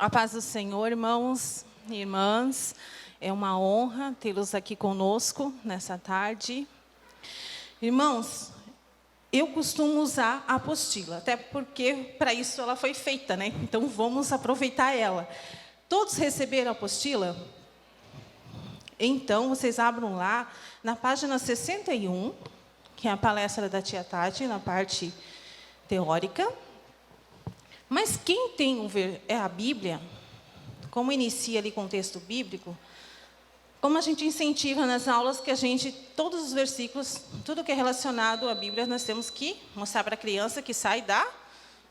A paz do Senhor, irmãos e irmãs. É uma honra tê-los aqui conosco nessa tarde. Irmãos, eu costumo usar a apostila, até porque para isso ela foi feita, né? Então vamos aproveitar ela. Todos receberam a apostila? Então vocês abram lá na página 61, que é a palestra da tia Tati, na parte teórica. Mas quem tem a Bíblia, como inicia ali com o texto bíblico, como a gente incentiva nas aulas que todos os versículos, tudo que é relacionado à Bíblia, nós temos que mostrar para a criança que sai da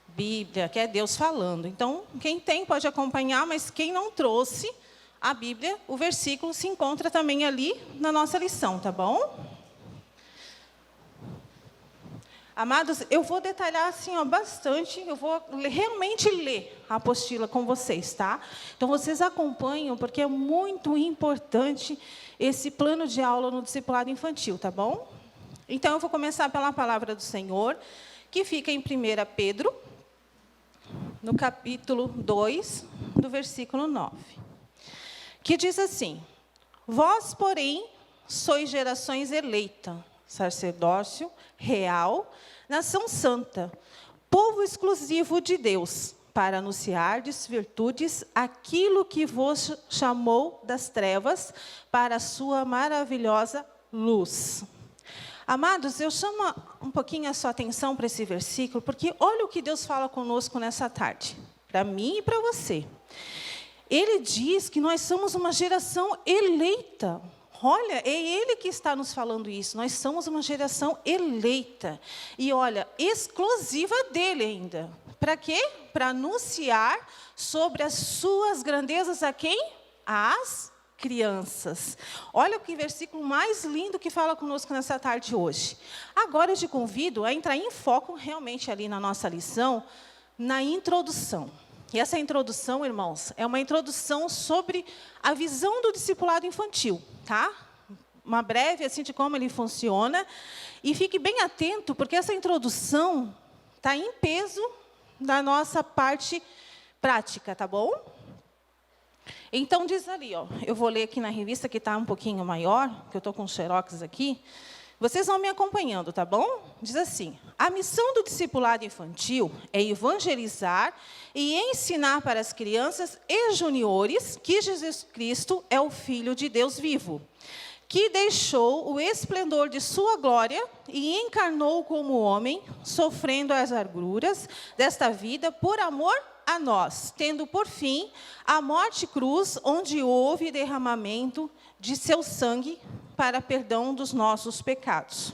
Bíblia, que é Deus falando. Então, quem tem pode acompanhar, mas quem não trouxe a Bíblia, o versículo se encontra também ali na nossa lição, tá bom? Amados, eu vou detalhar assim, bastante, eu vou realmente ler a apostila com vocês, tá? Então, vocês acompanham, porque é muito importante esse plano de aula no discipulado infantil, tá bom? Então, eu vou começar pela palavra do Senhor, que fica em 1 Pedro, no capítulo 2, do versículo 9. Que diz assim: Vós, porém, sois gerações eleita, sacerdócio real, nação santa, povo exclusivo de Deus, para anunciardes virtudes aquilo que vos chamou das trevas para a sua maravilhosa luz. Amados, eu chamo um pouquinho a sua atenção para esse versículo, porque olha o que Deus fala conosco nessa tarde, para mim e para você. Ele diz que nós somos uma geração eleita. Olha, é Ele que está nos falando isso. Nós somos uma geração eleita. E olha, exclusiva dEle ainda. Para quê? Para anunciar sobre as suas grandezas a quem? Às crianças. Olha que versículo mais lindo que fala conosco nessa tarde hoje. Agora eu te convido a entrar em foco realmente ali na nossa lição, na introdução. E essa introdução, irmãos, é uma introdução sobre a visão do discipulado infantil, tá? Uma breve, assim, de como ele funciona. E fique bem atento, porque essa introdução está em peso da nossa parte prática, tá bom? Então, diz ali, eu vou ler aqui na revista, que está um pouquinho maior, que eu estou com xerox aqui. Vocês vão me acompanhando, tá bom? Diz assim: a missão do discipulado infantil é evangelizar e ensinar para as crianças e juniores que Jesus Cristo é o Filho de Deus vivo, que deixou o esplendor de sua glória e encarnou como homem, sofrendo as agruras desta vida por amor a nós, tendo por fim a morte cruz, onde houve derramamento de seu sangue para perdão dos nossos pecados.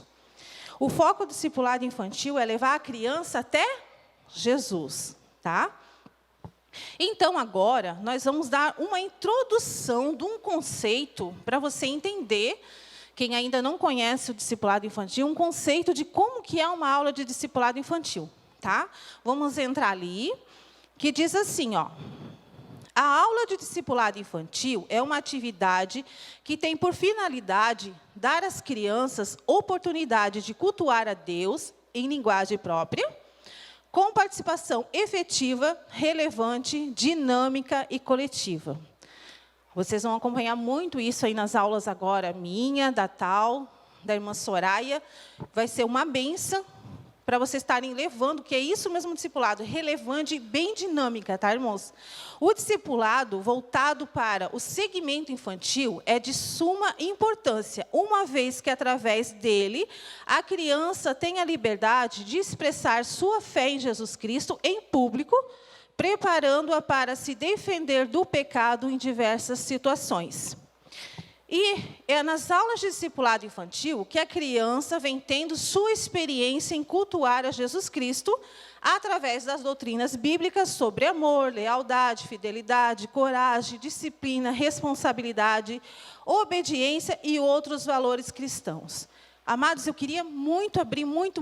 O foco do discipulado infantil é levar a criança até Jesus, tá? Então, agora, nós vamos dar uma introdução de um conceito para você entender, quem ainda não conhece o discipulado infantil, um conceito de como que é uma aula de discipulado infantil, tá? Vamos entrar ali, que diz assim, a aula de discipulado infantil é uma atividade que tem por finalidade dar às crianças oportunidade de cultuar a Deus em linguagem própria, com participação efetiva, relevante, dinâmica e coletiva. Vocês vão acompanhar muito isso aí nas aulas agora, minha, da Tal, da irmã Soraya. Vai ser uma bênção para vocês estarem levando, que é isso mesmo, discipulado, relevante e bem dinâmica, tá, irmãos? O discipulado voltado para o segmento infantil é de suma importância, uma vez que, através dele, a criança tem a liberdade de expressar sua fé em Jesus Cristo em público, preparando-a para se defender do pecado em diversas situações. E é nas aulas de discipulado infantil que a criança vem tendo sua experiência em cultuar a Jesus Cristo através das doutrinas bíblicas sobre amor, lealdade, fidelidade, coragem, disciplina, responsabilidade, obediência e outros valores cristãos. Amados, eu queria muito abrir muito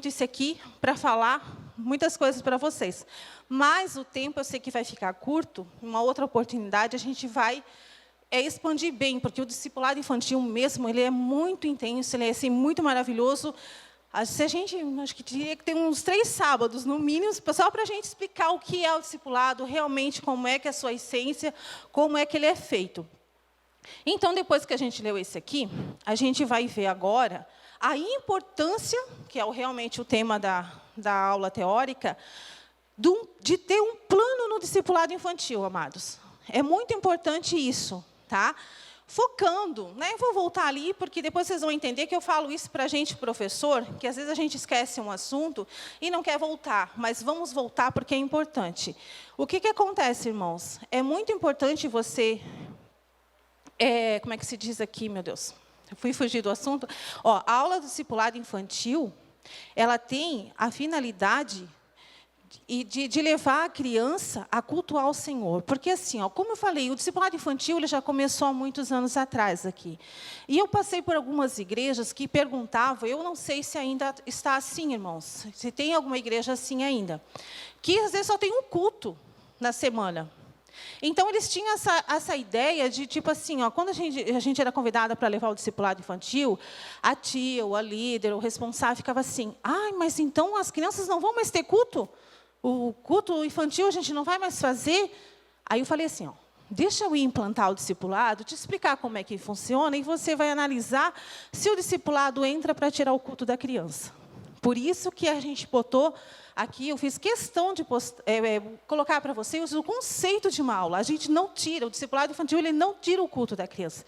isso aqui para falar muitas coisas para vocês. Mas o tempo eu sei que vai ficar curto, uma outra oportunidade a gente vai expandir bem, porque o discipulado infantil mesmo, ele é muito intenso, ele é assim, muito maravilhoso. Se a gente, acho que teria que ter uns 3 sábados, no mínimo, só para a gente explicar o que é o discipulado, realmente como é que é a sua essência, como é que ele é feito. Então, depois que a gente leu esse aqui, a gente vai ver agora a importância, que é realmente o tema da aula teórica, de ter um plano no discipulado infantil, amados. É muito importante isso, tá? Focando, né? Eu vou voltar ali, porque depois vocês vão entender que eu falo isso para a gente, professor, que às vezes a gente esquece um assunto e não quer voltar, mas vamos voltar porque é importante. O que acontece, irmãos? É muito importante você... como é que se diz aqui, meu Deus? Eu fui fugir do assunto. Ó, a aula do discipulado infantil, ela tem a finalidade de levar a criança a cultuar o Senhor. Porque, assim, ó, como eu falei, o discipulado infantil ele já começou há muitos anos atrás aqui. E eu passei por algumas igrejas que perguntavam, eu não sei se ainda está assim, irmãos, se tem alguma igreja assim ainda, que às vezes só tem um culto na semana. Então, eles tinham essa ideia de, tipo assim, ó, quando a gente era convidada para levar o discipulado infantil, a tia, ou a líder, o responsável, ficava assim, mas então as crianças não vão mais ter culto? O culto infantil a gente não vai mais fazer? Aí eu falei assim, ó, deixa eu ir implantar o discipulado, te explicar como é que funciona, e você vai analisar se o discipulado entra para tirar o culto da criança. Por isso que a gente botou aqui, eu fiz questão de colocar para vocês o conceito de uma aula. A gente não tira, o discipulado infantil ele não tira o culto da criança.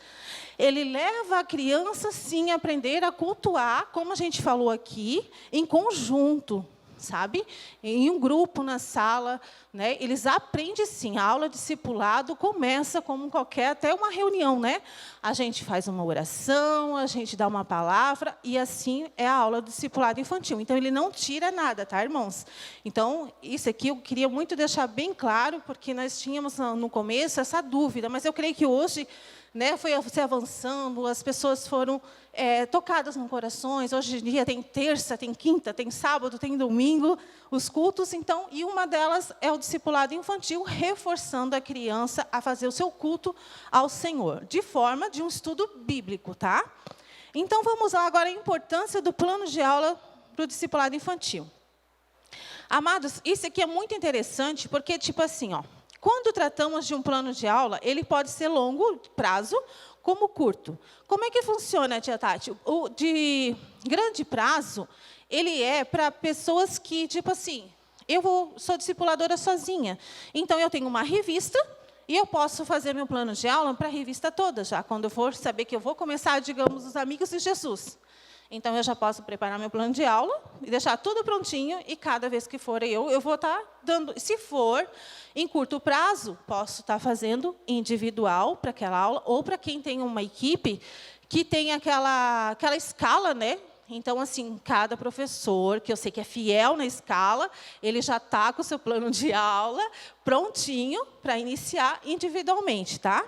Ele leva a criança, sim, a aprender a cultuar, como a gente falou aqui, em conjunto, sabe? Em um grupo na sala, né? Eles aprendem sim. A aula de discipulado começa como qualquer, até uma reunião, né? A gente faz uma oração, a gente dá uma palavra, e assim é a aula do discipulado infantil. Então, ele não tira nada, tá, irmãos? Então, isso aqui eu queria muito deixar bem claro, porque nós tínhamos no começo essa dúvida, mas eu creio que hoje, né, foi se avançando, as pessoas foram tocadas no corações. Hoje em dia tem terça, tem quinta, tem sábado, tem domingo, os cultos. Então, e uma delas é o discipulado infantil, reforçando a criança a fazer o seu culto ao Senhor, de forma de um estudo bíblico, tá? Então, vamos lá agora a importância do plano de aula para o discipulado infantil. Amados, isso aqui é muito interessante, porque, tipo assim, ó, quando tratamos de um plano de aula, ele pode ser longo prazo, como curto. Como é que funciona, tia Tati? O de grande prazo, ele é para pessoas que, tipo assim, sou discipuladora sozinha, então eu tenho uma revista e eu posso fazer meu plano de aula para a revista toda, já quando eu for saber que eu vou começar, digamos, os Amigos de Jesus. Então, eu já posso preparar meu plano de aula e deixar tudo prontinho, e cada vez que for eu vou estar dando... Se for em curto prazo, posso estar fazendo individual para aquela aula, ou para quem tem uma equipe que tem aquela escala, né? Então, assim, cada professor, que eu sei que é fiel na escala, ele já está com o seu plano de aula prontinho para iniciar individualmente, tá?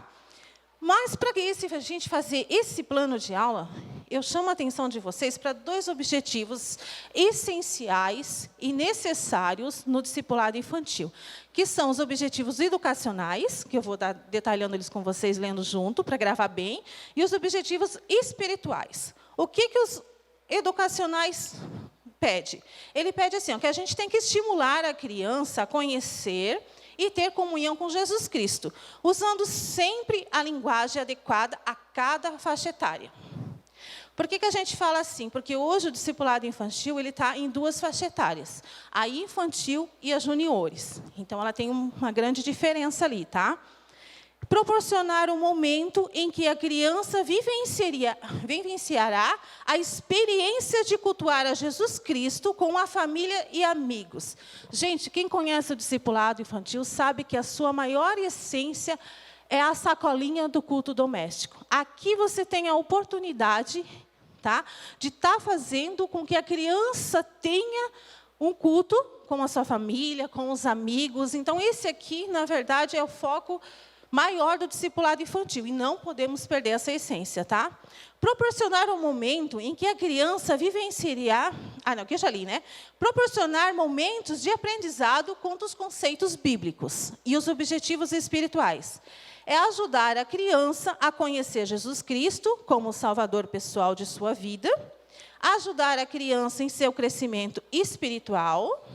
Mas, para a gente fazer esse plano de aula, eu chamo a atenção de vocês para 2 objetivos essenciais e necessários no discipulado infantil, que são os objetivos educacionais, que eu vou estar detalhando eles com vocês, lendo junto, para gravar bem, e os objetivos espirituais. O que os educacionais pedem? Ele pede assim, ó, que a gente tem que estimular a criança a conhecer e ter comunhão com Jesus Cristo, usando sempre a linguagem adequada a cada faixa etária. Por que a gente fala assim? Porque hoje o discipulado infantil ele está em 2 faixas etárias, a infantil e a juniores. Então, ela tem uma grande diferença ali, tá? Proporcionar um momento em que a criança vivenciará a experiência de cultuar a Jesus Cristo com a família e amigos. Gente, quem conhece o discipulado infantil sabe que a sua maior essência é a sacolinha do culto doméstico. Aqui você tem a oportunidade, tá, de estar fazendo com que a criança tenha um culto com a sua família, com os amigos. Então, esse aqui, na verdade, é o foco maior do discipulado infantil, e não podemos perder essa essência, tá? Proporcionar um momento em que a criança vivenciará... aqui eu já li, né? Proporcionar momentos de aprendizado quanto aos conceitos bíblicos e os objetivos espirituais. É ajudar a criança a conhecer Jesus Cristo como o Salvador pessoal de sua vida ajudar a criança em seu crescimento espiritual.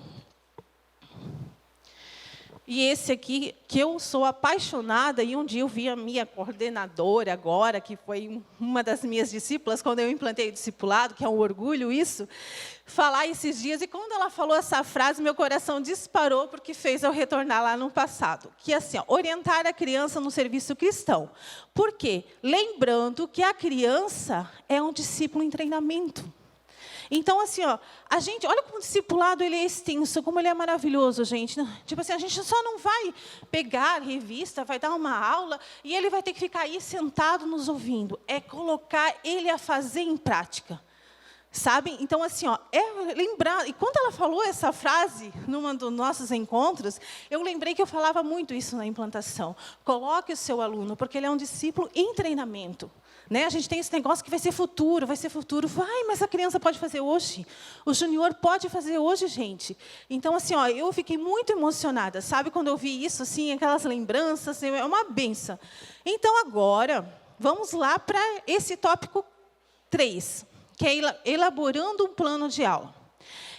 E esse aqui, que eu sou apaixonada, e um dia eu vi a minha coordenadora agora, que foi uma das minhas discípulas, quando eu implantei o discipulado, que é um orgulho isso, falar esses dias, e quando ela falou essa frase, meu coração disparou, porque fez eu retornar lá no passado. Que é assim, ó, orientar a criança no serviço cristão. Por quê? Lembrando que a criança é um discípulo em treinamento. Então, assim, ó, a gente, olha como o discipulado ele é extenso, como ele é maravilhoso, gente. Tipo assim, a gente só não vai pegar a revista, vai dar uma aula, e ele vai ter que ficar aí sentado nos ouvindo. É colocar ele a fazer em prática. Sabe? Então, assim, ó, lembrar. E quando ela falou essa frase, num dos nossos encontros, eu lembrei que eu falava muito isso na implantação. Coloque o seu aluno, porque ele é um discípulo em treinamento. Né? A gente tem esse negócio que vai ser futuro. Vai, mas a criança pode fazer hoje. O junior pode fazer hoje, gente. Então, assim, ó, eu fiquei muito emocionada. Sabe, quando eu vi isso, assim, aquelas lembranças, é uma benção. Então, agora, vamos lá para esse tópico 3, que é elaborando um plano de aula.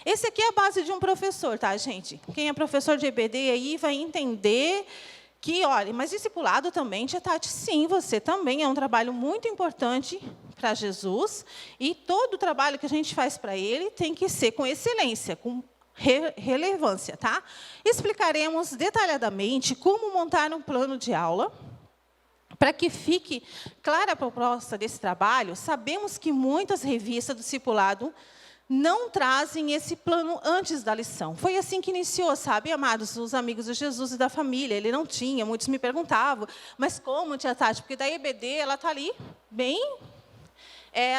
Esse aqui é a base de um professor, tá, gente? Quem é professor de EBD aí vai entender que, olha, mas discipulado também, tia Tati, sim, você também é um trabalho muito importante para Jesus, e todo o trabalho que a gente faz para ele tem que ser com excelência, com relevância, tá? Explicaremos detalhadamente como montar um plano de aula. Para que fique clara a proposta desse trabalho, sabemos que muitas revistas do discipulado não trazem esse plano antes da lição. Foi assim que iniciou, sabe, amados, os amigos de Jesus e da família. Ele não tinha, muitos me perguntavam, mas como, tia Tati? Porque da EBD, ela está ali bem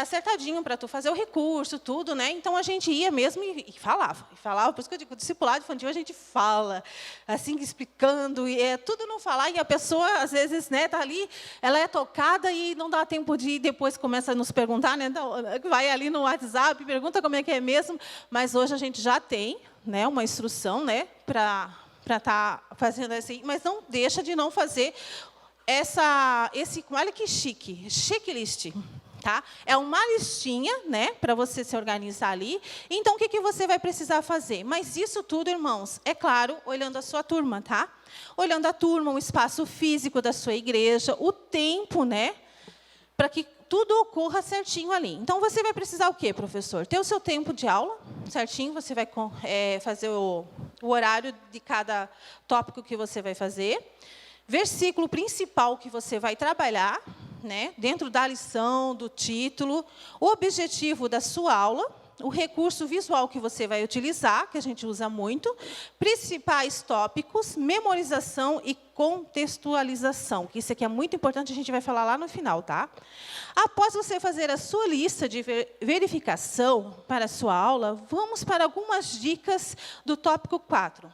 acertadinho para tu fazer o recurso, tudo, né? Então, a gente ia mesmo e falava. Por isso que eu digo, o discipulado infantil a gente fala, assim, explicando, e é tudo não falar, e a pessoa, às vezes, né, está ali, ela é tocada e não dá tempo de ir, depois começa a nos perguntar, né? Então, vai ali no WhatsApp, pergunta como é que é mesmo, mas hoje a gente já tem, né, uma instrução, né, para estar fazendo assim, mas não deixa de não fazer olha que chique, checklist. Tá? É uma listinha, né, para você se organizar ali. Então, o que você vai precisar fazer? Mas isso tudo, irmãos, é claro, olhando a sua turma, tá? Olhando a turma, o espaço físico da sua igreja, o tempo, né, para que tudo ocorra certinho ali. Então, você vai precisar o quê, professor? Ter o seu tempo de aula, certinho, você vai fazer o horário de cada tópico que você vai fazer. Versículo principal que você vai trabalhar, né, dentro da lição, do título, o objetivo da sua aula, o recurso visual que você vai utilizar, que a gente usa muito, principais tópicos, memorização e contextualização, que isso aqui é muito importante, a gente vai falar lá no final, tá? Após você fazer a sua lista de verificação para a sua aula, vamos para algumas dicas do tópico 4.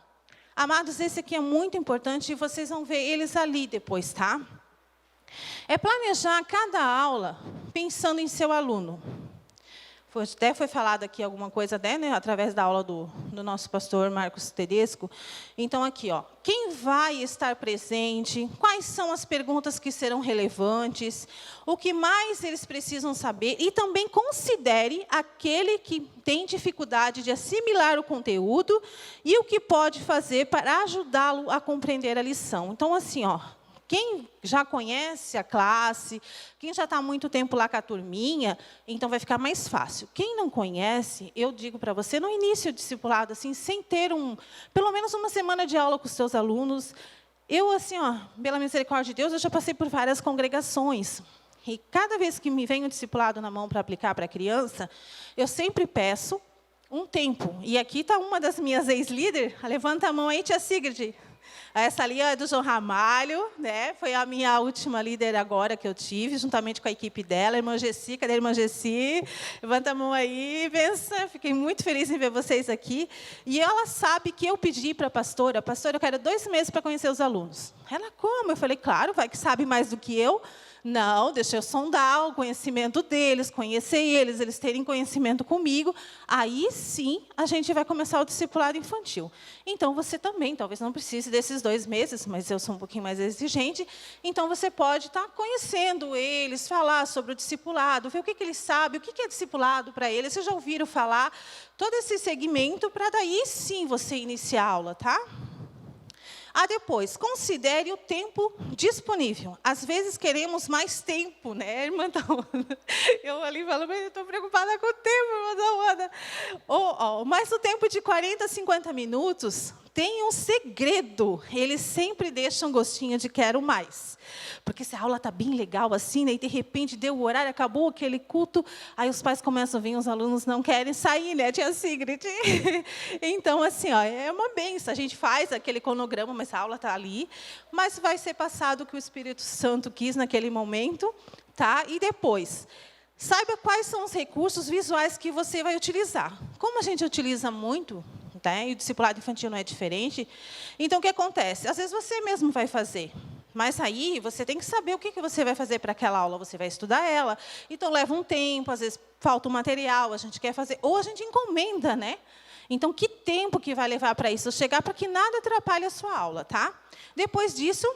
Amados, esse aqui é muito importante e vocês vão ver eles ali depois, tá? É planejar cada aula pensando em seu aluno. Até foi falado aqui alguma coisa, né, através da aula do nosso pastor Marcos Tedesco. Então, aqui, ó, quem vai estar presente, quais são as perguntas que serão relevantes, o que mais eles precisam saber, e também considere aquele que tem dificuldade de assimilar o conteúdo e o que pode fazer para ajudá-lo a compreender a lição. Então, assim, ó, quem já conhece a classe, quem já está há muito tempo lá com a turminha, então vai ficar mais fácil. Quem não conhece, eu digo para você, no início do discipulado, assim, sem ter pelo menos uma semana de aula com os seus alunos, eu, assim, ó, pela misericórdia de Deus, eu já passei por várias congregações. E cada vez que me vem um discipulado na mão para aplicar para a criança, eu sempre peço um tempo. E aqui está uma das minhas ex-líderes, levanta a mão aí, tia Sigrid. Essa ali é do João Ramalho, né? Foi a minha última líder agora que eu tive, juntamente com a equipe dela, a irmã Gessi. Cadê a irmã Gessi? Levanta a mão aí, pensa. Fiquei muito feliz em ver vocês aqui. E ela sabe que eu pedi para a pastora, eu quero 2 meses para conhecer os alunos. Ela, como? Eu falei, claro, vai que sabe mais do que eu. Não, deixa eu sondar o conhecimento deles, conhecer eles terem conhecimento comigo. Aí sim a gente vai começar o discipulado infantil. Então você também, talvez não precise desses 2 meses, mas eu sou um pouquinho mais exigente. Então você pode estar conhecendo eles, falar sobre o discipulado, ver o que eles sabem, o que é discipulado para eles. Vocês já ouviram falar todo esse segmento para daí sim você iniciar a aula, tá? Depois, considere o tempo disponível. Às vezes queremos mais tempo, né, irmã Tawana? Eu ali falo, mas eu estou preocupada com o tempo, irmã Tawana. Mas o tempo de 40 50 minutos tem um segredo. Eles sempre deixam um gostinho de quero mais. Porque se a aula está bem legal assim, né, e de repente deu o horário, acabou aquele culto, aí os pais começam a vir, os alunos não querem sair, né, tia Sigrid? Então, assim, é uma benção. A gente faz aquele cronograma, mas a aula está ali, mas vai ser passado o que o Espírito Santo quis naquele momento, tá? E depois, saiba quais são os recursos visuais que você vai utilizar. Como a gente utiliza muito, né, e o discipulado infantil não é diferente, então o que acontece? Às vezes você mesmo vai fazer. Mas aí você tem que saber o que você vai fazer para aquela aula. Você vai estudar ela. Então leva um tempo, às vezes falta o material, a gente quer fazer, ou a gente encomenda, né? Então que tempo que vai levar para isso chegar, para que nada atrapalhe a sua aula, tá? Depois disso,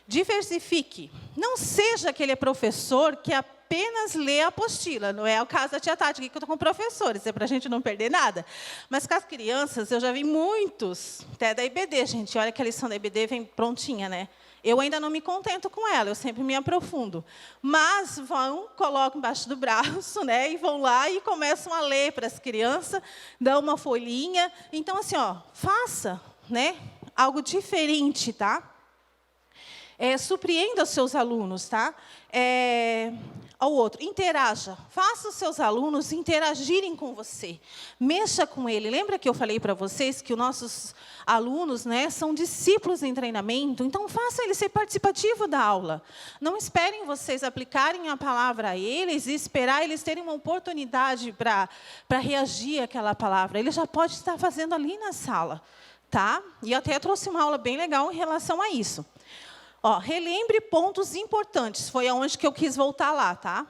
diversifique. Não seja aquele professor que apenas lê a apostila. Não é o caso da tia Tati, que eu estou com professores, é para a gente não perder nada. Mas com as crianças, eu já vi muitos, até da IBD, gente. Olha que a lição da IBD vem prontinha, né? Eu ainda não me contento com ela, eu sempre me aprofundo. Mas vão, colocam embaixo do braço, né, e vão lá e começam a ler para as crianças, dão uma folhinha. Então, assim, faça, né, algo diferente, tá? Surpreenda os seus alunos, tá? Ao outro, interaja. Faça os seus alunos interagirem com você. Mexa com ele. Lembra que eu falei para vocês que os nossos alunos, né, são discípulos em treinamento? Então, faça ele ser participativo da aula. Não esperem vocês aplicarem a palavra a eles e esperar eles terem uma oportunidade para reagir àquela palavra. Ele já pode estar fazendo ali na sala, tá? E até trouxe uma aula bem legal em relação a isso. Relembre pontos importantes. Foi aonde que eu quis voltar lá, tá?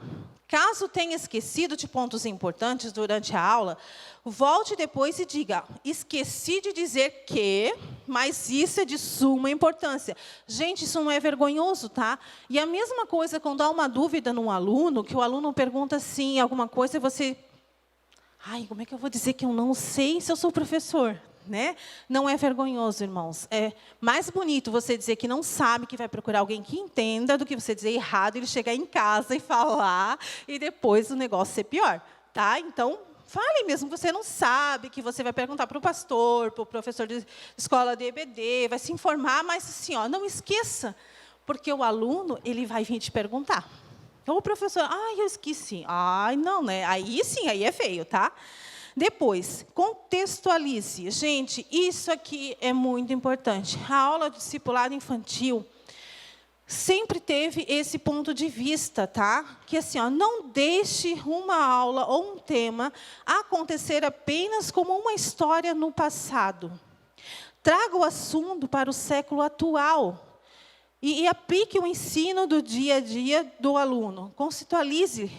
Caso tenha esquecido de pontos importantes durante a aula, volte depois e diga, esqueci de dizer que, mas isso é de suma importância. Gente, isso não é vergonhoso, tá? E a mesma coisa quando há uma dúvida num aluno, que o aluno pergunta assim, alguma coisa, e você... como é que eu vou dizer que eu não sei se eu sou professor? Né? Não é vergonhoso, irmãos. É mais bonito você dizer que não sabe, que vai procurar alguém que entenda, do que você dizer errado, ele chegar em casa e falar, e depois o negócio ser pior. Tá? Então, fale mesmo que você não sabe, que você vai perguntar para o pastor, para o professor de escola de EBD, vai se informar, mas assim, não esqueça, porque o aluno ele vai vir te perguntar. Então, o professor, eu esqueci. Não, né? Aí sim, aí é feio, tá? Depois, contextualize. Gente, isso aqui é muito importante. A aula de discipulado infantil sempre teve esse ponto de vista, tá? Que assim, não deixe uma aula ou um tema acontecer apenas como uma história no passado. Traga o assunto para o século atual. E aplique o ensino do dia a dia do aluno. Contextualize,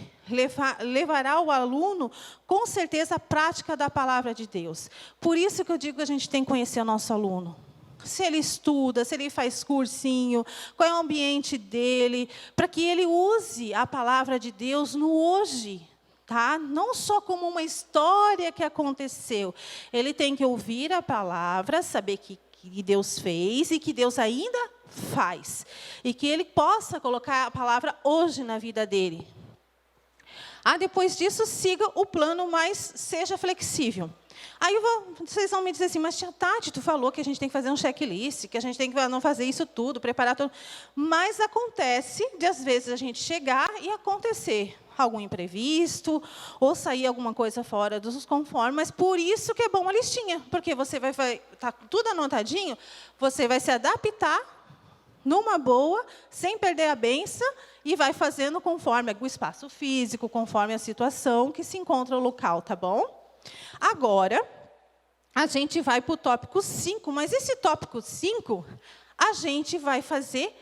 levará o aluno, com certeza, à prática da palavra de Deus. Por isso que eu digo que a gente tem que conhecer o nosso aluno. Se ele estuda, se ele faz cursinho, qual é o ambiente dele, para que ele use a palavra de Deus no hoje. Tá? Não só como uma história que aconteceu. Ele tem que ouvir a palavra, saber que Deus fez e que Deus ainda faz. E que ele possa colocar a palavra hoje na vida dele. Depois disso, siga o plano, mas seja flexível. Aí vocês vão me dizer assim, mas tia Tati, tu falou que a gente tem que fazer um checklist, que a gente tem que não fazer isso tudo, preparar tudo. Mas acontece de, às vezes, a gente chegar e acontecer algum imprevisto, ou sair alguma coisa fora dos conformes, mas por isso que é bom a listinha, porque você vai estar tudo anotadinho, você vai se adaptar numa boa, sem perder a benção, e vai fazendo conforme o espaço físico, conforme a situação que se encontra no local, tá bom? Agora, a gente vai para o tópico 5, mas esse tópico 5, a gente vai fazer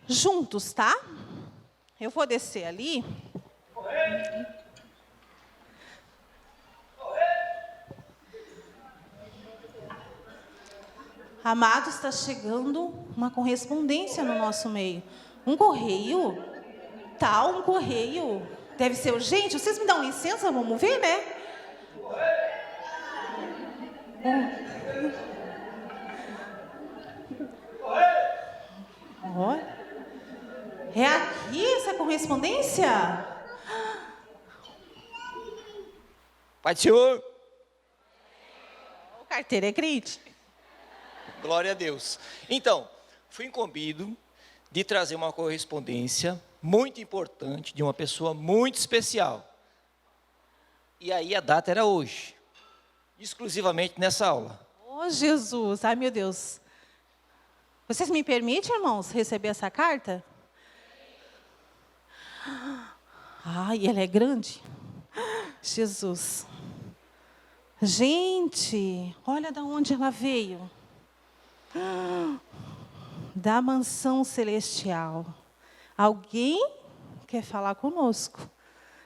juntos, tá? eu vou descer ali. Amados, está chegando uma correspondência no nosso meio. Um correio? Um correio. Deve ser urgente. Vocês me dão licença? Vamos ver, né? Olha. É aqui essa correspondência? Pai do Senhor. O carteiro é crente. Glória a Deus. Então, fui incumbido de trazer uma correspondência muito importante de uma pessoa muito especial. E aí a data era hoje, exclusivamente nessa aula. Oh, Jesus. Ai, meu Deus. Vocês me permitem, irmãos, receber essa carta? Ai, ela é grande. Jesus. Gente, olha de onde ela veio. Da mansão celestial. Alguém quer falar conosco?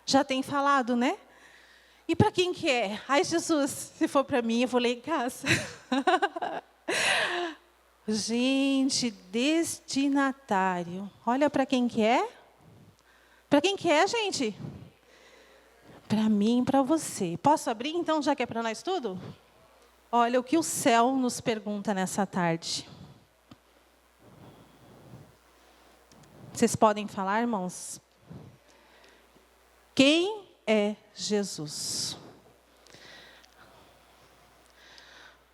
Já tem falado, né? E para quem que é? Ai, Jesus, se for para mim, eu vou ler em casa. Gente, destinatário. Olha para quem que é? Para quem que é, gente? Para mim e para você. Posso abrir, então, já que é para nós tudo? Olha o que o céu nos pergunta nessa tarde. Vocês podem falar, irmãos? Quem é Jesus?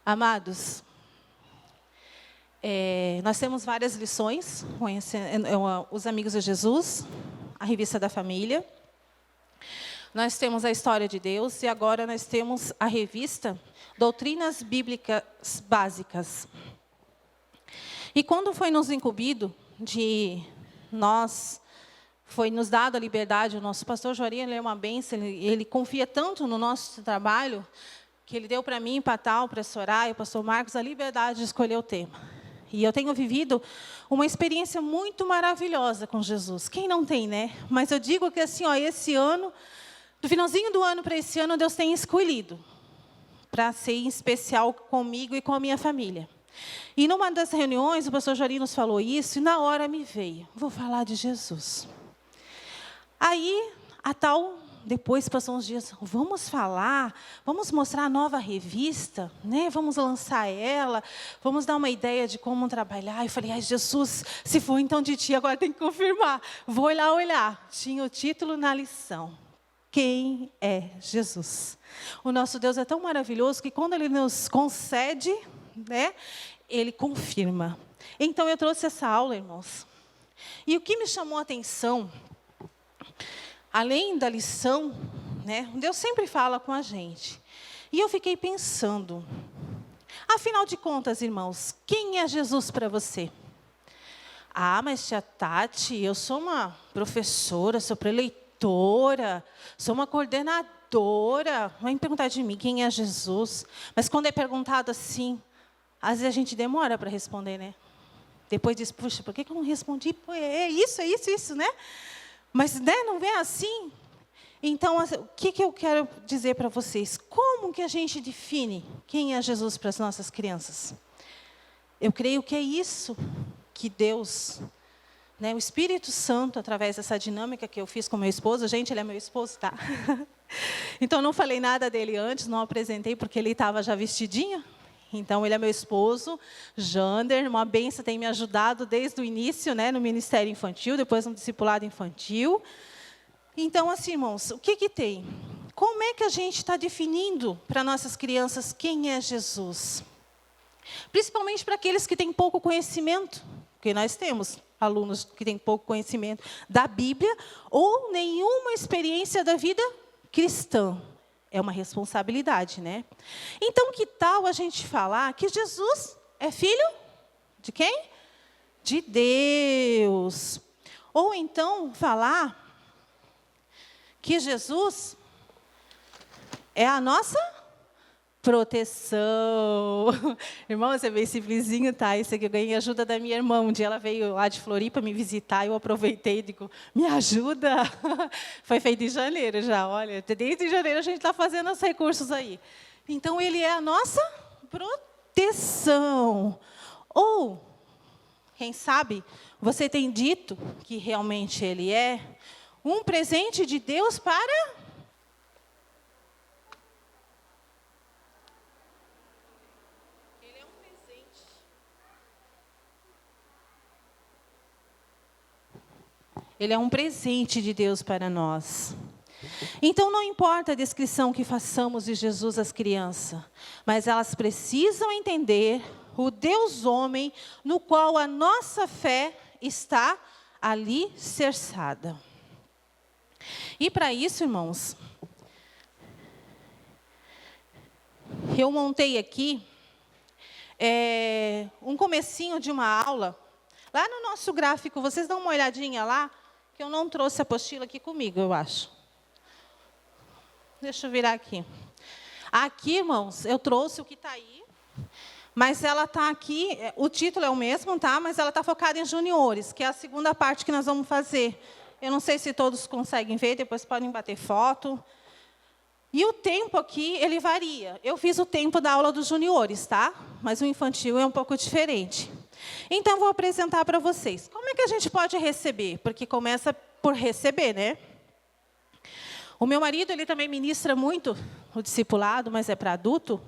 Amados, nós temos várias lições, conhecendo os Amigos de Jesus, a Revista da Família. Nós temos a História de Deus e agora nós temos a revista Doutrinas Bíblicas Básicas. E quando foi nos incumbido foi nos dado a liberdade, o nosso pastor Joari, ele é uma bênção, ele confia tanto no nosso trabalho, que ele deu para mim, para a Soraya, o pastor Marcos, a liberdade de escolher o tema. E eu tenho vivido uma experiência muito maravilhosa com Jesus. Quem não tem, né? Mas eu digo que assim, esse ano, do finalzinho do ano para esse ano, Deus tem escolhido para ser em especial comigo e com a minha família. E numa das reuniões, o pastor Joari nos falou isso, e na hora me veio, vou falar de Jesus. Aí, depois passou uns dias, vamos mostrar a nova revista, né? Vamos lançar ela, vamos dar uma ideia de como trabalhar. Eu falei, ai, Jesus, se for então de ti, agora tem que confirmar. Vou lá olhar. Tinha o título na lição. Quem é Jesus? O nosso Deus é tão maravilhoso que quando Ele nos concede, né, Ele confirma. Então, eu trouxe essa aula, irmãos. E o que me chamou a atenção, além da lição, né, Deus sempre fala com a gente. E eu fiquei pensando, afinal de contas, irmãos, quem é Jesus para você? Ah, mas tia Tati, eu sou uma professora, sou preleitora, sou uma coordenadora. Vai me perguntar de mim, quem é Jesus? Mas quando é perguntado assim, às vezes a gente demora para responder, né? Depois diz, puxa, por que eu não respondi? Pô, é isso, né? Mas, né, não é assim? Então, o que eu quero dizer para vocês? Como que a gente define quem é Jesus para as nossas crianças? Eu creio que é isso que Deus, né, o Espírito Santo, através dessa dinâmica que eu fiz com meu esposo, gente, ele é meu esposo, tá? Então, não falei nada dele antes, não apresentei, porque ele estava já vestidinho. Então, ele é meu esposo, Jander, uma bênção, tem me ajudado desde o início, né, no Ministério Infantil, depois no Discipulado Infantil. Então, assim, irmãos, o que tem? Como é que a gente está definindo para nossas crianças quem é Jesus? Principalmente para aqueles que têm pouco conhecimento, porque nós temos alunos que têm pouco conhecimento da Bíblia ou nenhuma experiência da vida cristã. É uma responsabilidade, né? Então, que tal a gente falar que Jesus é filho de quem? De Deus. Ou então falar que Jesus é a nossa proteção. Irmão, você veio simplesinho, tá? Isso aqui eu ganhei ajuda da minha irmã. Um dia ela veio lá de Floripa me visitar, eu aproveitei e digo, me ajuda? Foi feito em janeiro já, olha. Desde janeiro a gente está fazendo os recursos aí. Então, ele é a nossa proteção. Ou, quem sabe, você tem dito que realmente ele é um presente de Deus para... Ele é um presente. Ele é um presente de Deus para nós. Então, não importa a descrição que façamos de Jesus às crianças, mas elas precisam entender o Deus homem no qual a nossa fé está alicerçada. E para isso, irmãos, eu montei aqui um comecinho de uma aula. Lá no nosso gráfico, vocês dão uma olhadinha lá, que eu não trouxe a apostila aqui comigo, eu acho. Deixa eu virar aqui. Aqui, irmãos, eu trouxe o que está aí. Mas ela está aqui, o título é o mesmo, tá? Mas ela está focada em juniores, que é a segunda parte que nós vamos fazer. Eu não sei se todos conseguem ver, depois podem bater foto. E o tempo aqui, ele varia. Eu fiz o tempo da aula dos juniores, tá? Mas o infantil é um pouco diferente. Então, vou apresentar para vocês. Como é que a gente pode receber? Porque começa por receber, né? O meu marido, ele também ministra muito o discipulado, mas é para adulto.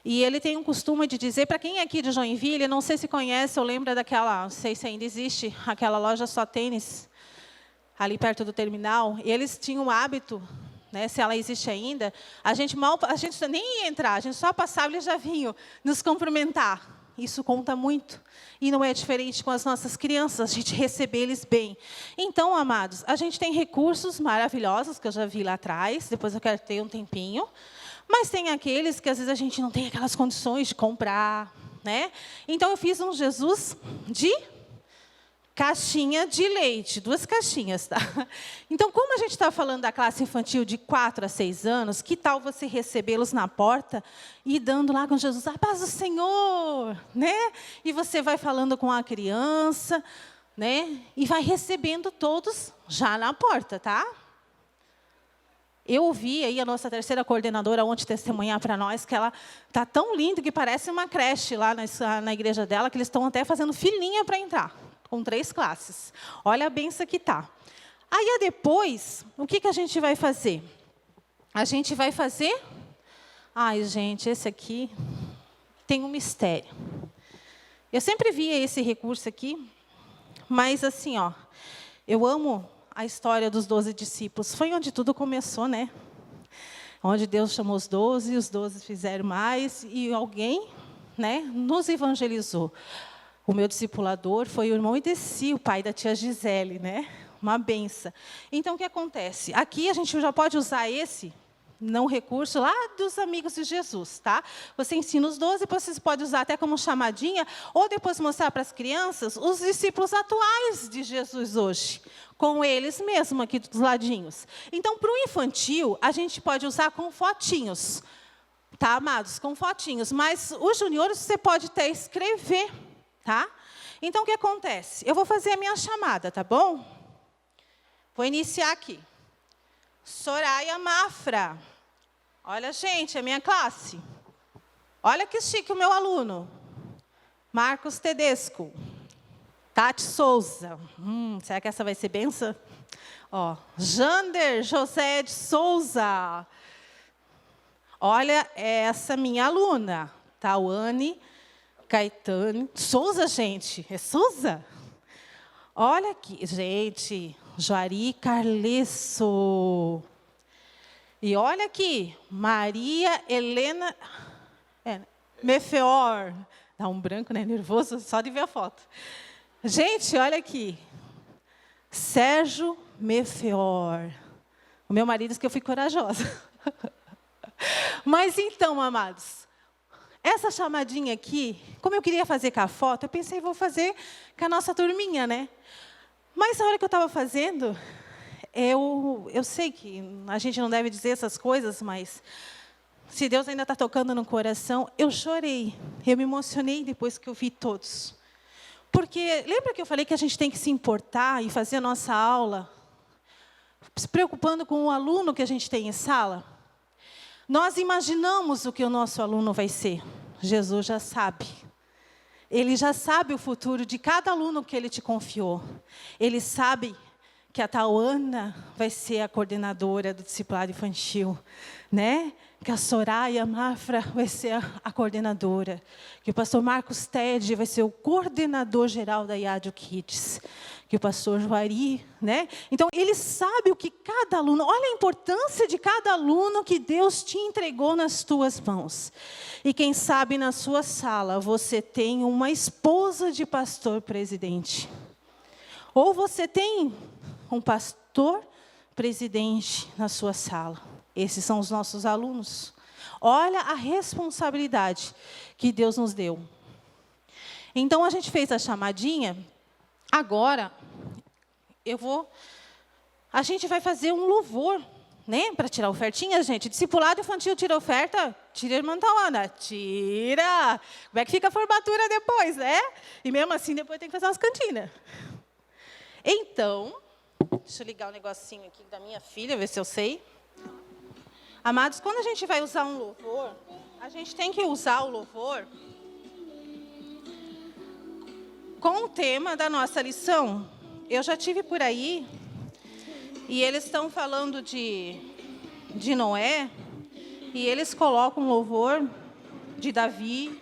E ele tem um costume de dizer, para quem é aqui de Joinville, não sei se conhece ou lembra daquela, não sei se ainda existe, aquela loja Só Tênis, ali perto do terminal. E eles tinham o hábito, né, se ela existe ainda, a gente nem ia entrar, a gente só passava e eles já vinham nos cumprimentar. Isso conta muito. E não é diferente com as nossas crianças, a gente receber eles bem. Então, amados, a gente tem recursos maravilhosos, que eu já vi lá atrás, depois eu quero ter um tempinho. Mas tem aqueles que, às vezes, a gente não tem aquelas condições de comprar, né? Então, eu fiz um Jesus de caixinha de leite, 2 caixinhas, tá? Então, como a gente está falando da classe infantil de 4 a 6 anos, que tal você recebê-los na porta e dando lá com Jesus, a paz do Senhor, né? E você vai falando com a criança, né? E vai recebendo todos já na porta, tá? Eu ouvi aí a nossa terceira coordenadora ontem testemunhar para nós que ela está tão linda que parece uma creche lá na igreja dela, que eles estão até fazendo filinha para entrar, com 3 classes. Olha a benção que está. Aí, depois, o que a gente vai fazer? A gente vai fazer... Ai, gente, esse aqui tem um mistério. Eu sempre via esse recurso aqui, mas assim, ó, eu amo... a história dos 12 discípulos. Foi onde tudo começou, né? Onde Deus chamou os 12, os 12 fizeram mais, e alguém, né, nos evangelizou. O meu discipulador foi o irmão Ideci, o pai da tia Gisele, né? Uma benção. Então, o que acontece? Aqui a gente já pode usar esse, não recurso, lá dos amigos de Jesus, tá? Você ensina os 12, depois você pode usar até como chamadinha, ou depois mostrar para as crianças os discípulos atuais de Jesus hoje, com eles mesmo aqui dos ladinhos. Então, para o infantil, a gente pode usar com fotinhos, tá, amados? Com fotinhos, mas os juniores você pode até escrever, tá? Então, o que acontece? Eu vou fazer a minha chamada, tá bom? Vou iniciar aqui. Soraya Mafra. Olha, gente, é minha classe. Olha que chique o meu aluno. Marcos Tedesco. Tati Souza. Será que essa vai ser benção? Ó, Jander José de Souza. Olha essa minha aluna. Tawane Caetano. Souza, gente. É Souza? Olha aqui, gente. Joari Carlesso. E olha aqui, Maria Helena Mefeor. Dá um branco, né? Nervoso, só de ver a foto. Gente, olha aqui. Sérgio Mefeor. O meu marido disse que eu fui corajosa. Mas então, amados, essa chamadinha aqui, como eu queria fazer com a foto, eu pensei, vou fazer com a nossa turminha, né? Mas na hora que eu estava fazendo, eu sei que a gente não deve dizer essas coisas, mas se Deus ainda está tocando no coração, eu chorei, eu me emocionei depois que eu vi todos. Porque, lembra que eu falei que a gente tem que se importar e fazer a nossa aula, se preocupando com o aluno que a gente tem em sala? Nós imaginamos o que o nosso aluno vai ser. Jesus já sabe. Ele já sabe o futuro de cada aluno que Ele te confiou. Ele sabe que a tal Ana vai ser a coordenadora do discipulado infantil, né? Que a Soraya Mafra vai ser a coordenadora, que o pastor Marcos Tede vai ser o coordenador geral da IADIO Kids, que o pastor Juari, né? Então, ele sabe o que cada aluno, olha a importância de cada aluno que Deus te entregou nas tuas mãos. E quem sabe na sua sala você tem uma esposa de pastor presidente. Ou você tem um pastor presidente na sua sala. Esses são os nossos alunos. Olha a responsabilidade que Deus nos deu. Então, a gente fez a chamadinha. Agora, a gente vai fazer um louvor, né? Para tirar ofertinha, gente. Discipulado infantil tira oferta? Tira, irmã Tawana. Tira! Como é que fica a formatura depois, né? E mesmo assim, depois tem que fazer umas cantinas. Então, deixa eu ligar um negocinho aqui da minha filha, ver se eu sei. Amados, quando a gente vai usar um louvor, a gente tem que usar o louvor com o tema da nossa lição. Eu já tive por aí, e eles estão falando de Noé, e eles colocam um louvor de Davi.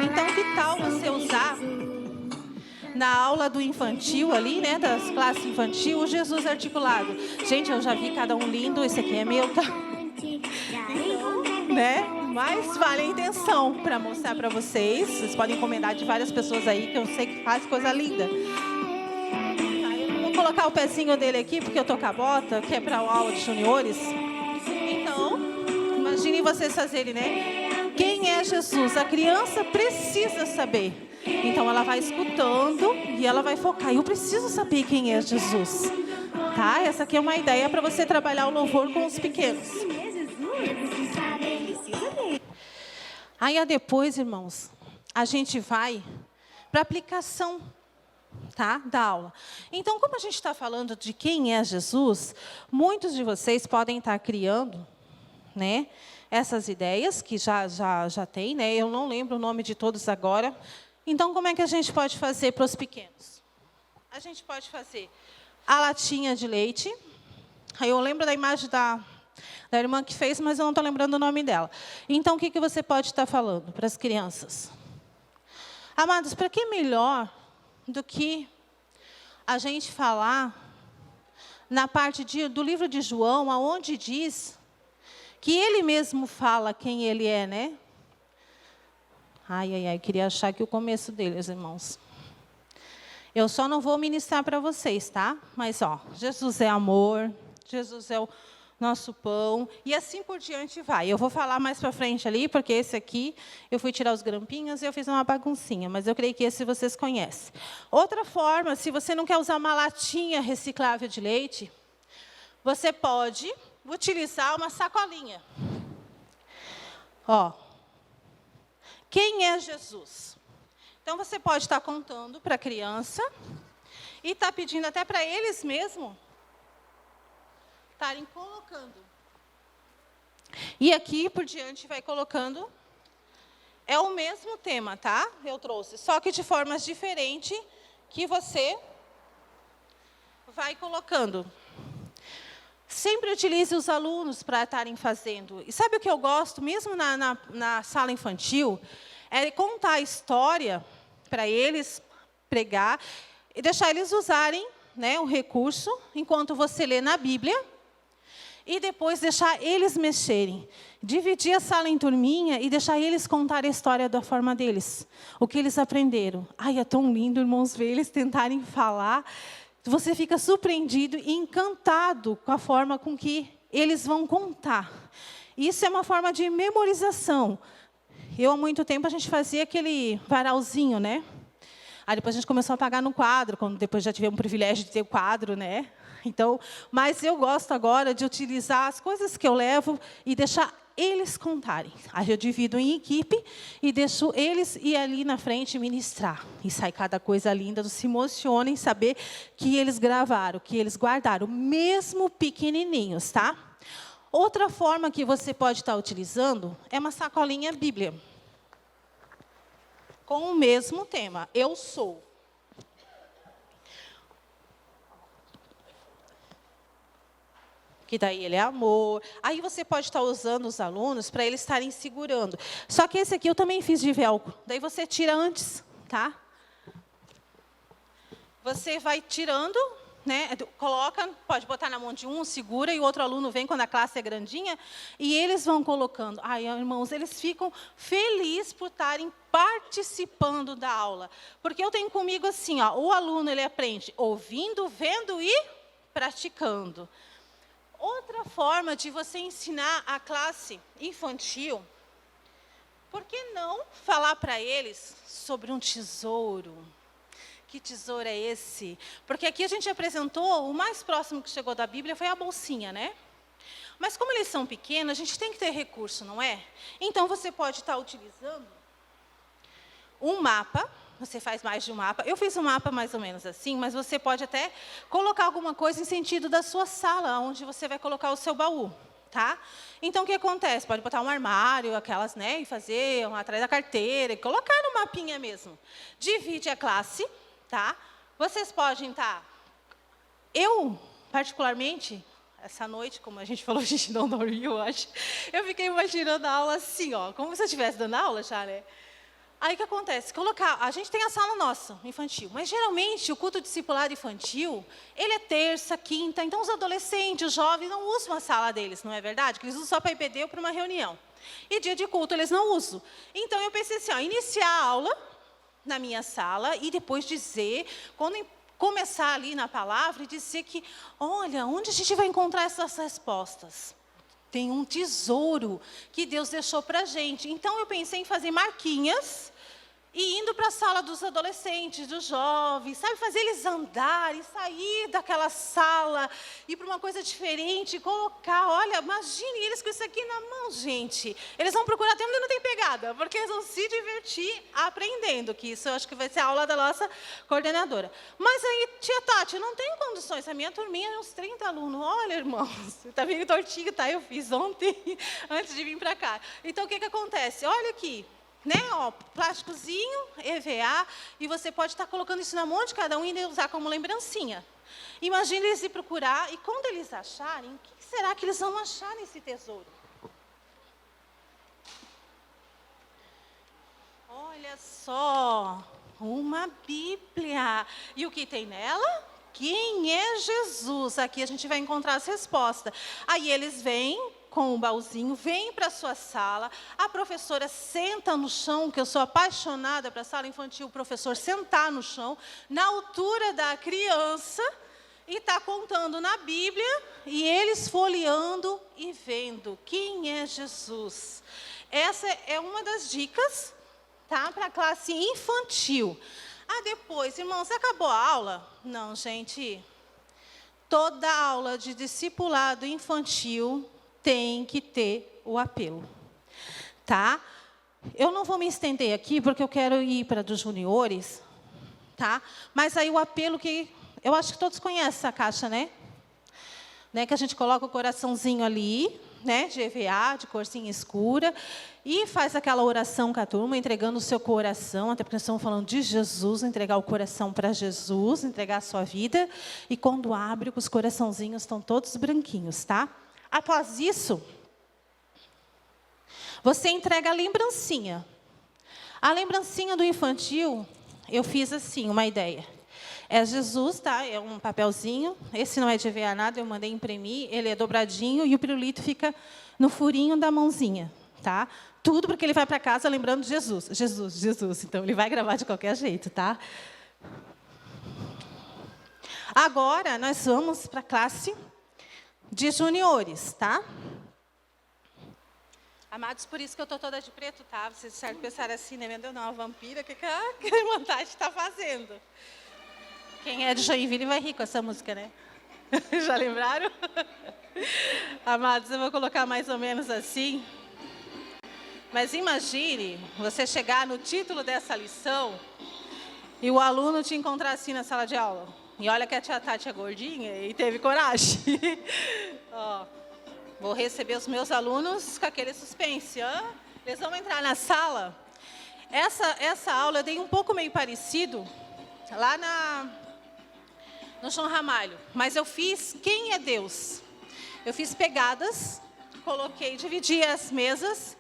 Então, que tal você usar na aula do infantil ali, né, das classes infantil, o Jesus articulado. Gente, eu já vi cada um lindo, esse aqui é meu, tá? Né? Mas vale a intenção para mostrar para vocês. Vocês podem encomendar de várias pessoas aí, que eu sei que faz coisa linda. Eu não vou colocar o pezinho dele aqui, porque eu tô com a bota, que é para a aula de juniores. Então, imaginem vocês fazerem, né? Quem é Jesus? A criança precisa saber. Então, ela vai escutando e ela vai focar. Eu preciso saber quem é Jesus. Tá? Essa aqui é uma ideia para você trabalhar o louvor com os pequenos. Aí, depois, irmãos, a gente vai para a aplicação, tá, da aula. Então, como a gente está falando de quem é Jesus, muitos de vocês podem estar criando, né, essas ideias que já tem, né? Eu não lembro o nome de todos agora. Então, como é que a gente pode fazer para os pequenos? A gente pode fazer a latinha de leite. Aí eu lembro da imagem da irmã que fez, mas eu não estou lembrando o nome dela. Então, o que você pode estar falando para as crianças? Amados, para que melhor do que a gente falar na parte do livro de João, aonde diz que ele mesmo fala quem ele é, né? Ai, queria achar aqui o começo deles, irmãos. Eu só não vou ministrar para vocês, tá? Mas, Jesus é amor, Jesus é o nosso pão, e assim por diante vai. Eu vou falar mais para frente ali, porque esse aqui, eu fui tirar os grampinhos e eu fiz uma baguncinha, mas eu creio que esse vocês conhecem. Outra forma, se você não quer usar uma latinha reciclável de leite, você pode utilizar uma sacolinha. Quem é Jesus? Então, você pode estar contando para a criança e estar pedindo até para eles mesmos estarem colocando. E aqui, por diante, vai colocando. É o mesmo tema, tá? Eu trouxe, só que de formas diferentes que você vai colocando. Sempre utilize os alunos para estarem fazendo. E sabe o que eu gosto, mesmo na sala infantil? É contar a história para eles, pregar, e deixar eles usarem, né, o recurso, enquanto você lê na Bíblia, e depois deixar eles mexerem. Dividir a sala em turminha e deixar eles contar a história da forma deles. O que eles aprenderam. Ai, é tão lindo, irmãos, ver eles tentarem falar. Você fica surpreendido e encantado com a forma com que eles vão contar. Isso é uma forma de memorização. Há muito tempo, a gente fazia aquele varalzinho, né? Aí depois a gente começou a pagar no quadro, quando depois já tivemos o privilégio de ter o quadro, né? Então, mas eu gosto agora de utilizar as coisas que eu levo e deixar eles contarem. Aí eu divido em equipe e deixo eles ir ali na frente ministrar. E sai cada coisa linda, se emocionem em saber que eles gravaram, que eles guardaram, mesmo pequenininhos, tá? Outra forma que você pode estar utilizando é uma sacolinha Bíblia. Com o mesmo tema, eu sou. Que daí ele é amor. Aí você pode estar usando os alunos para eles estarem segurando. Só que esse aqui eu também fiz de velcro. Daí você tira antes, tá? Você vai tirando, né? Coloca, pode botar na mão de um, segura, e o outro aluno vem quando a classe é grandinha, e eles vão colocando. Ai, irmãos, eles ficam felizes por estarem participando da aula. Porque eu tenho comigo assim, ó, o aluno ele aprende ouvindo, vendo e praticando. Outra forma de você ensinar a classe infantil, por que não falar para eles sobre um tesouro? Que tesouro é esse? Porque aqui a gente apresentou, o mais próximo que chegou da Bíblia foi a bolsinha, né? Mas como eles são pequenos, a gente tem que ter recurso, não é? Então você pode estar utilizando um mapa. Você faz mais de um mapa. Eu fiz um mapa mais ou menos assim, mas você pode até colocar alguma coisa em sentido da sua sala, onde você vai colocar o seu baú, tá? Então, o que acontece? Pode botar um armário, aquelas, né, e fazer atrás da carteira, e colocar no mapinha mesmo. Divide a classe, tá? Vocês podem estar... Eu, particularmente, essa noite, como a gente falou, a gente não dormiu, eu acho, eu fiquei imaginando a aula assim, ó, como se eu estivesse dando aula já, né? Aí o que acontece? A gente tem a sala nossa, infantil, mas geralmente o culto discipulado infantil, ele é terça, quinta, então os adolescentes, os jovens não usam a sala deles, não é verdade? Que eles usam só para IPD ou para uma reunião. E dia de culto eles não usam. Então eu pensei assim, ó, iniciar a aula na minha sala e depois dizer, quando começar ali na palavra, e dizer que, olha, onde a gente vai encontrar essas respostas? Tem um tesouro que Deus deixou para a gente. Então, eu pensei em fazer marquinhas e indo para a sala dos adolescentes, dos jovens, sabe? Fazer eles andarem, sair daquela sala, ir para uma coisa diferente, colocar, olha, imagine eles com isso aqui na mão, gente. Eles vão procurar até onde não tem pegada, porque eles vão se divertir aprendendo, que isso eu acho que vai ser a aula da nossa coordenadora. Mas aí, tia Tati, eu não tenho condições, a minha turminha é uns 30 alunos. Olha, irmãos, está meio tortinho, tá? Eu fiz ontem, antes de vir para cá. Então, o que acontece? Olha aqui. Né, ó, plásticozinho, EVA, e você pode estar colocando isso na mão de cada um e usar como lembrancinha. Imagine eles ir procurar, e quando eles acharem, o que será que eles vão achar nesse tesouro? Olha só, uma Bíblia. E o que tem nela? Quem é Jesus? Aqui a gente vai encontrar as respostas. Aí eles vêm com o baúzinho, vem para a sua sala, a professora senta no chão, que eu sou apaixonada para a sala infantil, o professor sentar no chão, na altura da criança, e está contando na Bíblia, e eles folheando e vendo quem é Jesus. Essa é uma das dicas, tá, para a classe infantil. Ah, depois, irmãos, acabou a aula? Não, gente, toda aula de discipulado infantil tem que ter o apelo, tá? Eu não vou me estender aqui, porque eu quero ir para dos juniores, tá? Mas aí o apelo que... Eu acho que todos conhecem essa caixa, né? Que a gente coloca o coraçãozinho ali, né? De EVA, de corzinha escura, e faz aquela oração com a turma, entregando o seu coração, até porque nós estamos falando de Jesus, entregar o coração para Jesus, entregar a sua vida, e quando abre, os coraçãozinhos estão todos branquinhos, tá? Após isso, você entrega a lembrancinha. A lembrancinha do infantil, eu fiz assim, uma ideia. É Jesus, tá? É um papelzinho. Esse não é de EVA nada, eu mandei imprimir. Ele é dobradinho e o pirulito fica no furinho da mãozinha, tá? Tudo porque ele vai para casa lembrando de Jesus. Jesus, Jesus. Então, ele vai gravar de qualquer jeito, tá? Agora, nós vamos para a classe de juniores, tá? Amados, por isso que eu estou toda de preto, tá? Vocês certo pensaram assim, né? Meu Deus, não, uma vampira, o que a Irmandade está fazendo? Quem é de Joinville vai rir com essa música, né? Já lembraram? Amados, eu vou colocar mais ou menos assim. Mas imagine você chegar no título dessa lição e o aluno te encontrar assim na sala de aula. E olha que a tia Tati é gordinha e teve coragem. Ó, vou receber os meus alunos com aquele suspense. Eles vão entrar na sala. Essa aula eu dei um pouco meio parecido lá no João Ramalho. Mas eu fiz Quem é Deus? Eu fiz pegadas, dividi as mesas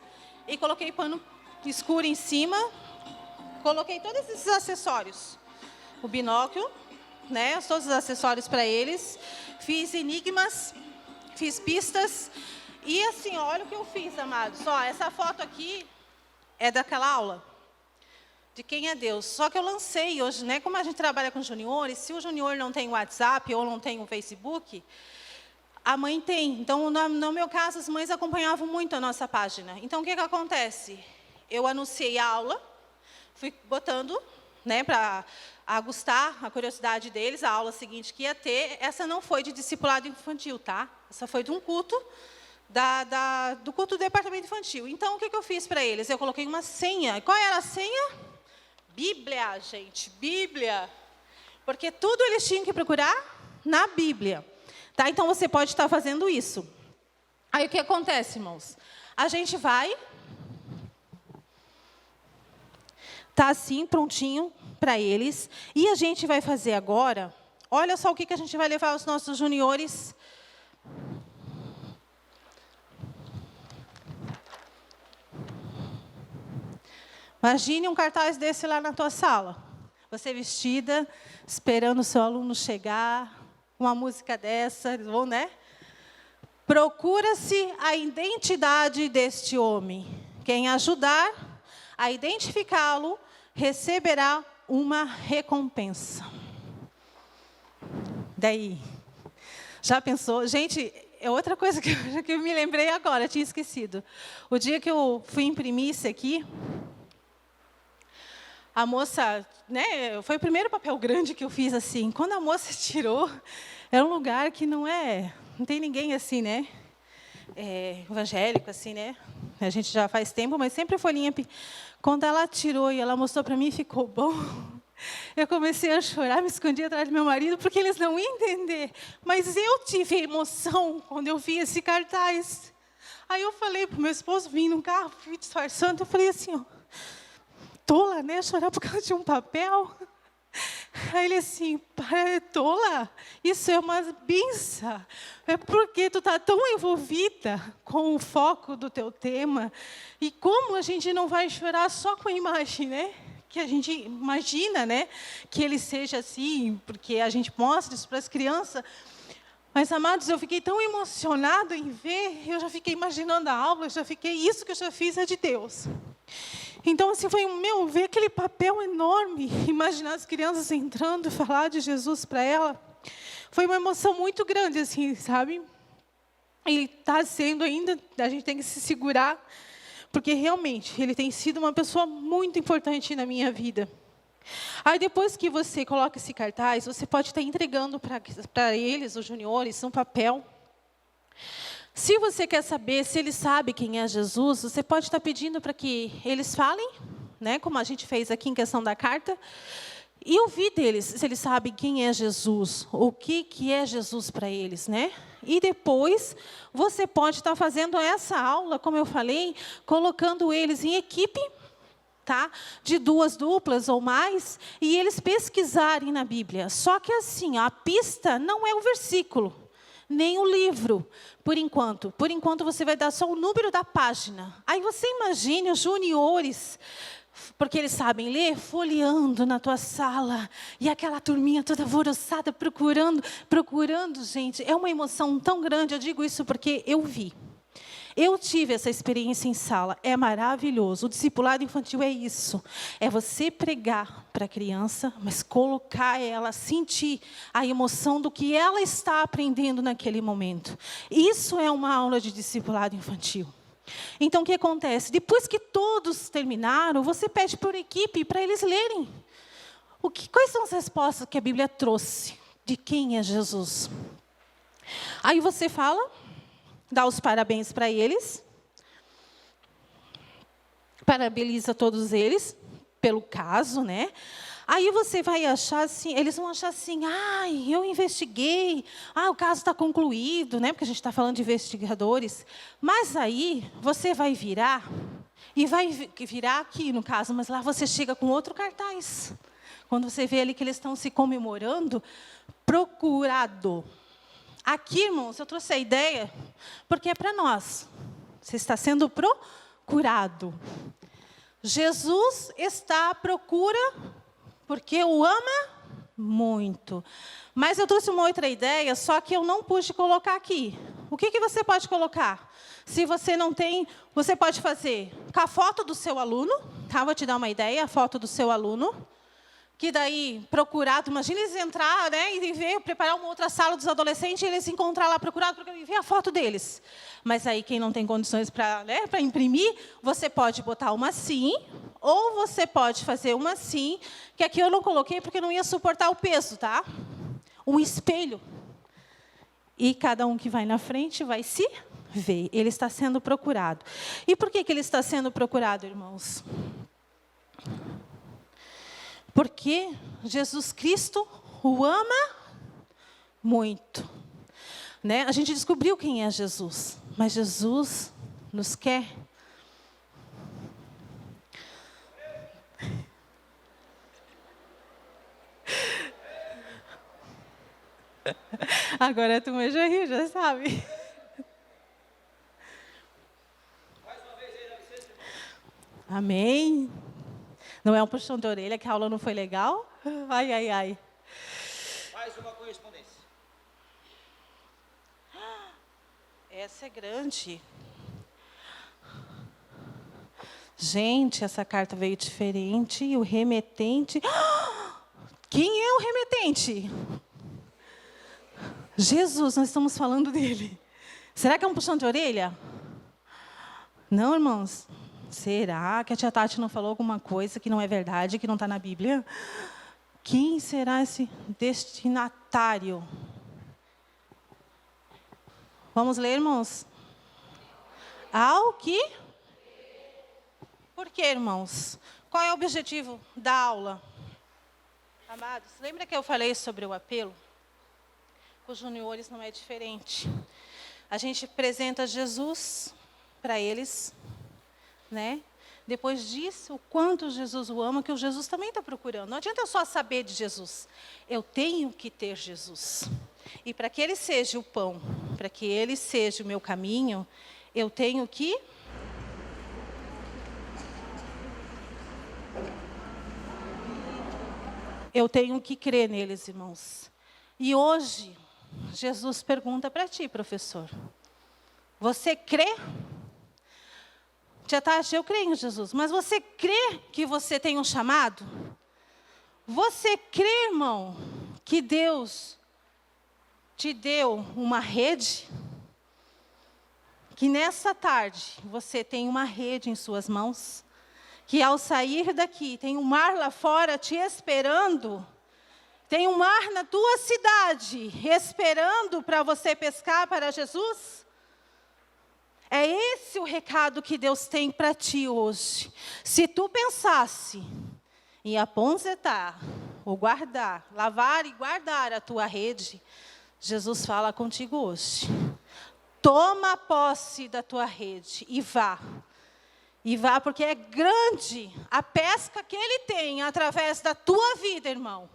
e coloquei pano escuro em cima. Coloquei todos esses acessórios. O binóculo, né? Todos os acessórios para eles. Fiz enigmas, fiz pistas. E assim, olha o que eu fiz, amados. Ó, essa foto aqui é daquela aula. De Quem é Deus. Só que eu lancei hoje, né? Como a gente trabalha com juniores, se o junior não tem WhatsApp ou não tem o Facebook, a mãe tem. Então, no meu caso, as mães acompanhavam muito a nossa página. Então, o que acontece? Eu anunciei a aula, fui botando, né, para aguçar a curiosidade deles, a aula seguinte que ia ter. Essa não foi de discipulado infantil, tá? Essa foi de um culto, do culto do departamento infantil. Então, o que eu fiz para eles? Eu coloquei uma senha. Qual era a senha? Bíblia, gente, Bíblia. Porque tudo eles tinham que procurar na Bíblia. Tá? Então, você pode estar fazendo isso. Aí, o que acontece, irmãos? A gente vai... Tá assim, prontinho para eles. E a gente vai fazer agora... Olha só o que a gente vai levar aos nossos juniores. Imagine um cartaz desse lá na tua sala. Você vestida, esperando o seu aluno chegar, uma música dessa, eles vão, né? Procura-se a identidade deste homem. Quem ajudar a identificá-lo, receberá uma recompensa. Daí, já pensou? Gente, é outra coisa que eu me lembrei agora, tinha esquecido. O dia que eu fui imprimir isso aqui... A moça, né, foi o primeiro papel grande que eu fiz assim. Quando a moça tirou, era um lugar que não tem ninguém assim, né? Evangélico, assim, né? A gente já faz tempo, mas sempre foi linha. Quando ela tirou e ela mostrou para mim, ficou bom. Eu comecei a chorar, me escondi atrás do meu marido, porque eles não iam entender. Mas eu tive emoção quando eu vi esse cartaz. Aí eu falei para o meu esposo, vim num carro, fui disfarçando, eu falei assim, ó, tola, né? Chorar por causa de um papel. Aí ele assim, para, tola, isso é uma benção. É porque tu está tão envolvida com o foco do teu tema. E como a gente não vai chorar só com a imagem, né? Que a gente imagina, né? Que ele seja assim, porque a gente mostra isso para as crianças. Mas, amados, eu fiquei tão emocionado em ver, eu já fiquei imaginando a aula, isso que eu já fiz é de Deus. Então, assim, foi ver aquele papel enorme, imaginar as crianças entrando e falar de Jesus para ela, foi uma emoção muito grande, assim, sabe? E está sendo ainda, a gente tem que se segurar, porque realmente ele tem sido uma pessoa muito importante na minha vida. Aí, depois que você coloca esse cartaz, você pode estar entregando para eles, os juniores, um papel. Se você quer saber se eles sabem quem é Jesus, você pode estar pedindo para que eles falem, né, como a gente fez aqui em questão da carta, e ouvir deles se eles sabem quem é Jesus, o que é Jesus para eles, né? E depois você pode estar fazendo essa aula, como eu falei, colocando eles em equipe, tá? De 2 duplas ou mais, e eles pesquisarem na Bíblia. Só que assim, a pista não é o versículo, nem o livro, por enquanto. Por enquanto, você vai dar só o número da página. Aí você imagine os juniores, porque eles sabem ler, folheando na tua sala, e aquela turminha toda alvoroçada, procurando, gente. É uma emoção tão grande, eu digo isso porque eu vi. Eu tive essa experiência em sala, é maravilhoso. O discipulado infantil é isso. É você pregar para a criança, mas colocar ela, sentir a emoção do que ela está aprendendo naquele momento. Isso é uma aula de discipulado infantil. Então, o que acontece? Depois que todos terminaram, você pede por equipe para eles lerem. Quais são as respostas que a Bíblia trouxe de quem é Jesus? Aí você fala, dá os parabéns para eles, parabeniza todos eles pelo caso, né? Aí você vai achar assim, eles vão achar assim, eu investiguei, o caso está concluído, né? Porque a gente está falando de investigadores. Mas aí você vai virar, e vai virar aqui no caso, mas lá você chega com outro cartaz. Quando você vê ali que eles estão se comemorando, procurado. Aqui, irmãos, eu trouxe a ideia, porque é para nós. Você está sendo procurado. Jesus está à procura, porque o ama muito. Mas eu trouxe uma outra ideia, só que eu não pude colocar aqui. O que você pode colocar? Se você não tem, você pode fazer com a foto do seu aluno, tá? Vou te dar uma ideia, a foto do seu aluno. Que daí, procurado, imagina eles entrar, né, e ver, preparar uma outra sala dos adolescentes, e eles encontrar lá procurado, e ver a foto deles. Mas aí, quem não tem condições para imprimir, você pode botar uma assim, ou você pode fazer uma assim, que aqui eu não coloquei porque não ia suportar o peso, tá? Um espelho. E cada um que vai na frente vai se ver. Ele está sendo procurado. E por que ele está sendo procurado, irmãos? Porque Jesus Cristo o ama muito. Né? A gente descobriu quem é Jesus, mas Jesus nos quer. Agora a turma já riu, já sabe. Amém. Não é um puxão de orelha, que a aula não foi legal? Ai, ai, ai. Mais uma correspondência. Essa é grande. Gente, essa carta veio diferente. E o remetente... Quem é o remetente? Jesus, nós estamos falando dele. Será que é um puxão de orelha? Não, irmãos. Será que a tia Tati não falou alguma coisa que não é verdade, que não está na Bíblia? Quem será esse destinatário? Vamos ler, irmãos? Ao que? Por quê, irmãos? Qual é o objetivo da aula? Amados, lembra que eu falei sobre o apelo? Com os juniores não é diferente. A gente apresenta Jesus para eles, né? Depois disso, o quanto Jesus o ama, que o Jesus também está procurando. Não adianta eu só saber de Jesus. Eu tenho que ter Jesus. E para que Ele seja o pão, para que Ele seja o meu caminho, eu tenho que... Eu tenho que crer neles, irmãos. E hoje, Jesus pergunta para ti, professor. Você crê? Tia Tati, eu creio em Jesus, mas você crê que você tem um chamado? Você crê, irmão, que Deus te deu uma rede? Que nessa tarde você tem uma rede em suas mãos? Que ao sair daqui tem um mar lá fora te esperando? Tem um mar na tua cidade esperando para você pescar para Jesus? É esse o recado que Deus tem para ti hoje. Se tu pensasse em aponzetar, ou guardar, lavar e guardar a tua rede, Jesus fala contigo hoje. Toma posse da tua rede e vá. E vá, porque é grande a pesca que Ele tem através da tua vida, irmão.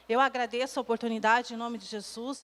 Eu agradeço a oportunidade em nome de Jesus.